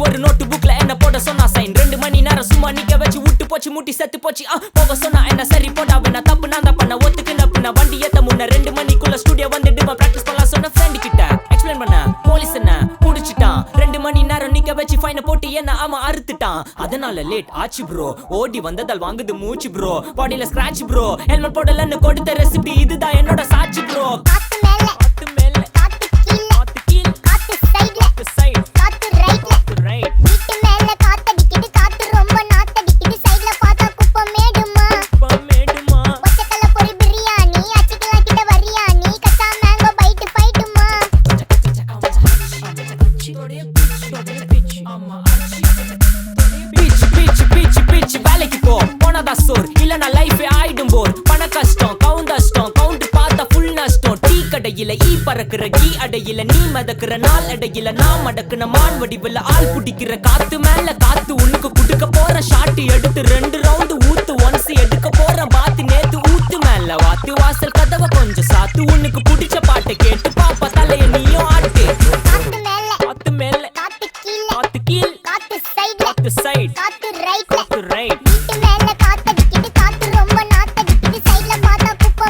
ஒரு நோட்டு புக்ல என்ன போட சொன்னா சைன் 2 மணி நேரம் சும்மா நிக்க வச்சு விட்டு போச்சு முட்டி செத்து போச்சு போக சொன்னா என்ன சரி போட்டா வேணா தப்பு நான் தான் பண்ண ஒத்துக்கு நப்புன வண்டி ஏத்த முன்ன 2 மணிக்குள்ள ஸ்டுடியோ வந்துட்டு பிராக்டிஸ் பண்ணலாம் சொன்ன ஃப்ரெண்ட் கிட்ட எக்ஸ்பிளைன் பண்ண போலீஸ் என்ன புடிச்சிட்டான் 2 மணி நேரம் நிக்க வச்சு ஃபைனை போட்டு என்ன அவன் அறுத்துட்டான் அதனால லேட் ஆச்சு ப்ரோ ஓடி வந்ததால் வாங்குது மூச்சு ப்ரோ பாடியில ஸ்கிராட்ச் ப்ரோ ஹெல்மெட் போடலன்னு கொடுத்த ரெசிபி இதுதான் என்னோட சாட்சி ப்ரோ வேலைக்கு போ போனதா சோர் இல்லனா லைஃபே ஆயிடும் போர் பண கஷ்டம் கவுண்டஷ்டம் கவுண்ட் பார்த்தா ஃபுல் நஷ்டம் டீ கடையில ஈ பறக்குற கீ அடையில நீ மதக்குற நாள் அடையில நான் மடக்குன மான் வடிவுல ஆள் புடிக்கிற காத்து மேல காத்து உனக்கு குடுக்க போற ஷாட் எடுத்து 2 ரவுண்ட் ஊத்து ஒன்ஸ் எடுக்க போற பாத்து நேத்து ஊத்து மேல வாத்து வாசல் கதவை கொஞ்சம் சாத்து உனக்கு பிடிச்ச பாட்டை கேட்டு பாப்பா தலைய நீயும் ஆட்டு காத்து மேல காத்து கீழ் காத்து சைடு காத்து ரைட் வீட்டு மேல காத்தடிக்குது காத்து ரொம்ப நாத்தடிக்குது சைடுல பார்த்தா குப்பை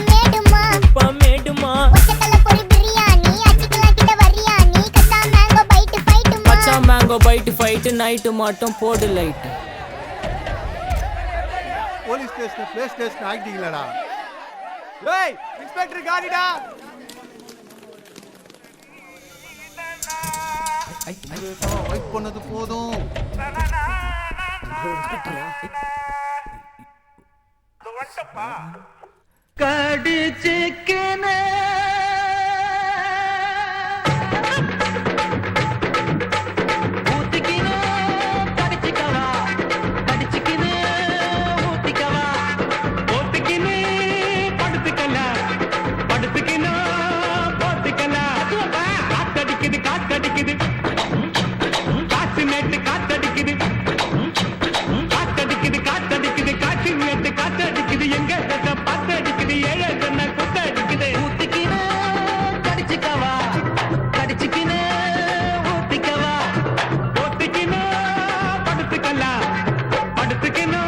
மேடுமா ஒச்சக்கல்ல பொரி பிரியாணி அச்சிக்கலாம் கிட்ட வரியாணி கச்சா மேங்கோ பைட் ஃபைட் நைட்டு மட்டும் போடு light police station play station ஆகிட்டீங்களடா ஏய் இன்ஸ்பெக்டர் காரிடா வெயிட் பண்ணது போதும் கடிச்சிக்கனே ஊத்திக்கினே கடிச்சிக்கவா கடிச்சிக்கினே ஊத்திக்கவா ஊத்திக்கினே படுத்துக்கல படுத்துக்கினே போத்திக்கல காத்தடிக்குது காத்தடிக்குது காத்து நேட்டு காத்தடிக்குது காத்தடிக்குது காத்தடிக்குது காற்று நேட்டு காத்தடிக்குது எங்க பாத்தடிக்குது ஏழை சொன்ன குத்தடிக்குது ஊத்திக்கினே கடிச்சிக்கவா கடிச்சிக்கினே ஊத்திக்கவா ஊத்திக்கினே படுத்துக்கல படுத்துக்கினே